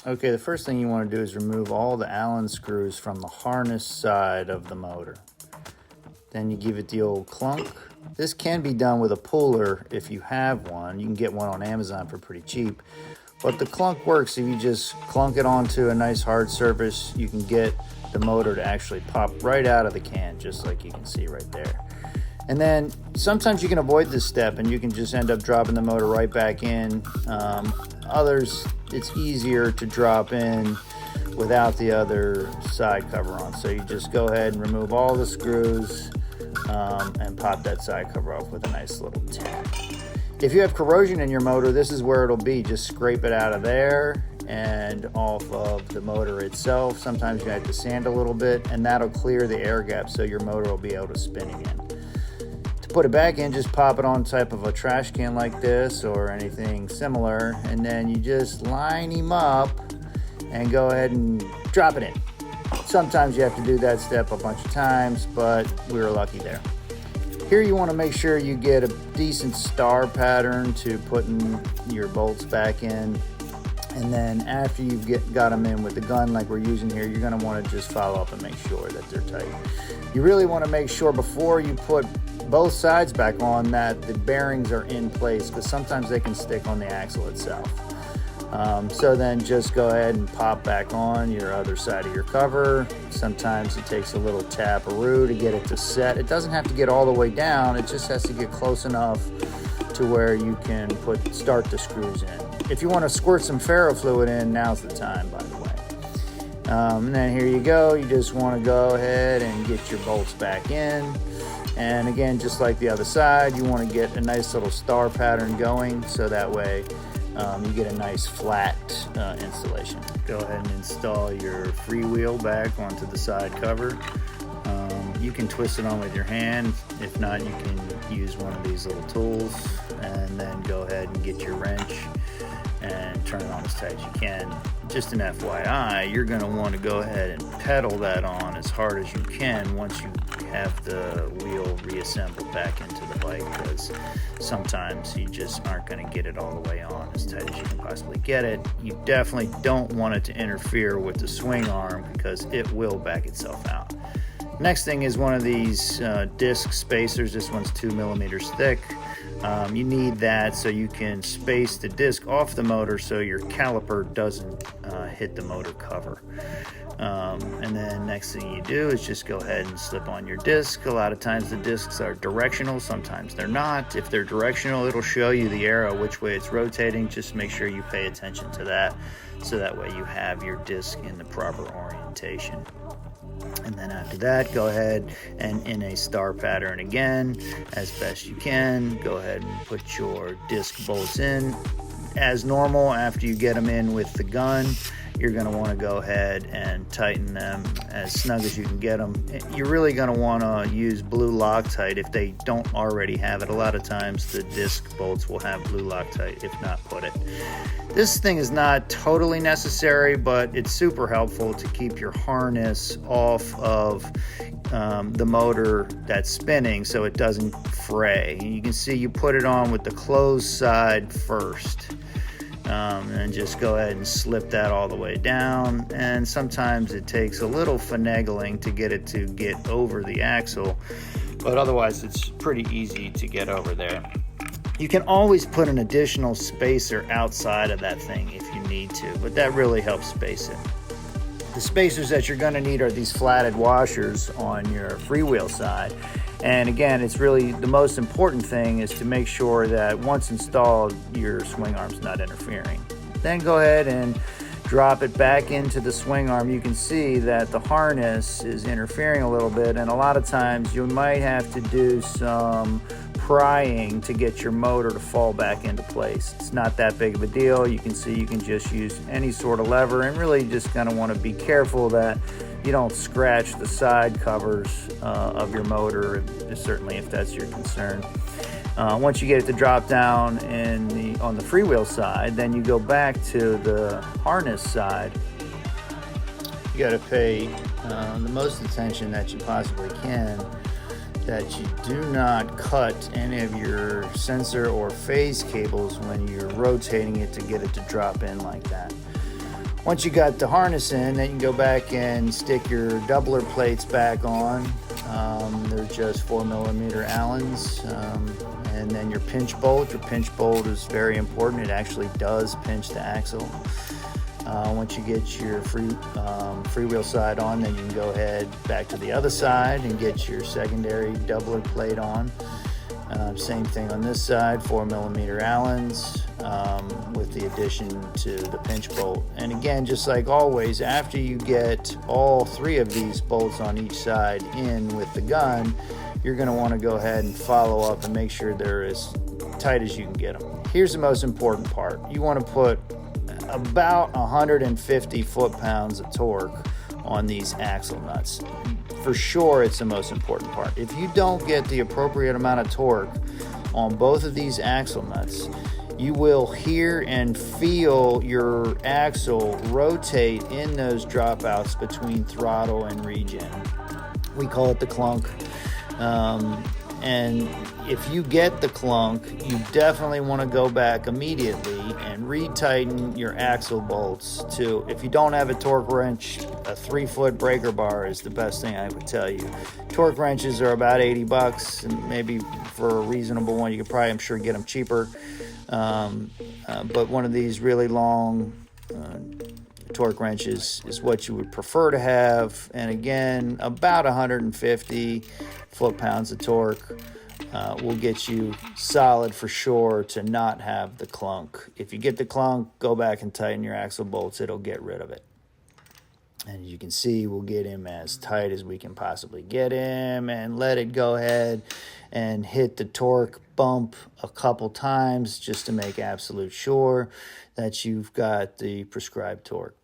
Okay, the first thing you want to do is remove all the Allen screws from the harness side of the motor. Then you give it the old clunk. This can be done with a puller if you have one. You can get one on Amazon for pretty cheap. But the clunk works if you just clunk it onto a nice hard surface. You can get the motor to actually pop right out of the can, just like you can see right there. And then sometimes you can avoid this step and you can just end up dropping the motor right back in. Others, it's easier to drop in without the other side cover on. So you just go ahead and remove all the screws and pop that side cover off with a nice little tap. If you have corrosion in your motor, this is where it'll be. Just scrape it out of there and off of the motor itself. Sometimes you have to sand a little bit, and that'll clear the air gap so your motor will be able to spin again. To put it back in, just pop it on type of a trash can like this or anything similar, and then you just line him up and go ahead and drop it in. Sometimes you have to do that step a bunch of times, but we were lucky there. Here you want to make sure you get a decent star pattern to putting your bolts back in. And then after you've got them in with the gun like we're using here, you're going to want to just follow up and make sure that they're tight. You really want to make sure before you put both sides back on that the bearings are in place, because sometimes they can stick on the axle itself. So then just go ahead and pop back on your other side of your cover. Sometimes it takes a little tap-a-roo to get it to set. It doesn't have to get all the way down, it just has to get close enough to where you can start the screws in. If you want to squirt some ferro fluid in, now's the time, by the way. And then here you go, you just want to go ahead and get your bolts back in. And again, just like the other side, you want to get a nice little star pattern going so that way you get a nice flat installation. Go ahead and install your freewheel back onto the side cover. You can twist it on with your hand. If not, you can use one of these little tools, and then go ahead and get your wrench and turn it on as tight as you can. Just an FYI, you're going to want to go ahead and pedal that on as hard as you can once you have the wheel reassembled back into the bike, because sometimes you just aren't going to get it all the way on as tight as you can possibly get it. You definitely don't want it to interfere with the swing arm, because it will back itself out. Next thing is one of these disc spacers. This one's 2 millimeters thick. You need that so you can space the disc off the motor so your caliper doesn't hit the motor cover. And then next thing you do is just go ahead and slip on your disc. A lot of times the discs are directional, sometimes they're not. If they're directional, it'll show you the arrow which way it's rotating. Just make sure you pay attention to that, so that way you have your disc in the proper orientation. And then after that, go ahead and in a star pattern again, as best you can, go ahead and put your disc bolts in. As normal, after you get them in with the gun, you're going to want to go ahead and tighten them as snug as you can get them. You're really going to want to use blue Loctite if they don't already have it. A lot of times the disc bolts will have blue Loctite, if not put it. This thing is not totally necessary, but it's super helpful to keep your harness off of the motor that's spinning so it doesn't fray. And you can see you put it on with the closed side first. And just go ahead and slip that all the way down, and sometimes it takes a little finagling to get it to get over the axle, but otherwise it's pretty easy to get over there. You can always put an additional spacer outside of that thing if you need to, but that really helps space it. The spacers that you're going to need are these flatted washers on your freewheel side. And again, it's really the most important thing is to make sure that once installed, your swing arm's not interfering. Then go ahead and drop it back into the swing arm. You can see that the harness is interfering a little bit, and a lot of times you might have to do some prying to get your motor to fall back into place. It's not that big of a deal. You can see you can just use any sort of lever, and really just going to want to be careful that you don't scratch the side covers of your motor, certainly if that's your concern. Once you get it to drop down on the freewheel side, then you go back to the harness side. You got to pay the most attention that you possibly can that you do not cut any of your sensor or phase cables when you're rotating it to get it to drop in like that. Once you got the harness in, then you can go back and stick your doubler plates back on. They're just 4mm Allens. And then your pinch bolt. Your pinch bolt is very important. It actually does pinch the axle. Once you get your freewheel side on, then you can go ahead back to the other side and get your secondary doubler plate on. Same thing on this side, 4mm Allens, with the addition to the pinch bolt. And again, just like always, after you get all 3 of these bolts on each side in with the gun, you're going to want to go ahead and follow up and make sure they're as tight as you can get them. Here's the most important part. You want to put about 150 foot-pounds of torque on these axle nuts. For sure, it's the most important part. If you don't get the appropriate amount of torque on both of these axle nuts, you will hear and feel your axle rotate in those dropouts between throttle and regen. We call it the clunk. And if you get the clunk, you definitely want to go back immediately and retighten your axle bolts to, if you don't have a torque wrench, a 3-foot breaker bar is the best thing I would tell you. Torque wrenches are about $80, and maybe for a reasonable one, you could probably, I'm sure, get them cheaper. But one of these really long torque wrenches is what you would prefer to have. And again, about 150 foot-pounds of torque will get you solid for sure to not have the clunk. If you get the clunk, go back and tighten your axle bolts. It'll get rid of it. And you can see we'll get him as tight as we can possibly get him and let it go ahead and hit the torque bump a couple times just to make absolute sure that you've got the prescribed torque.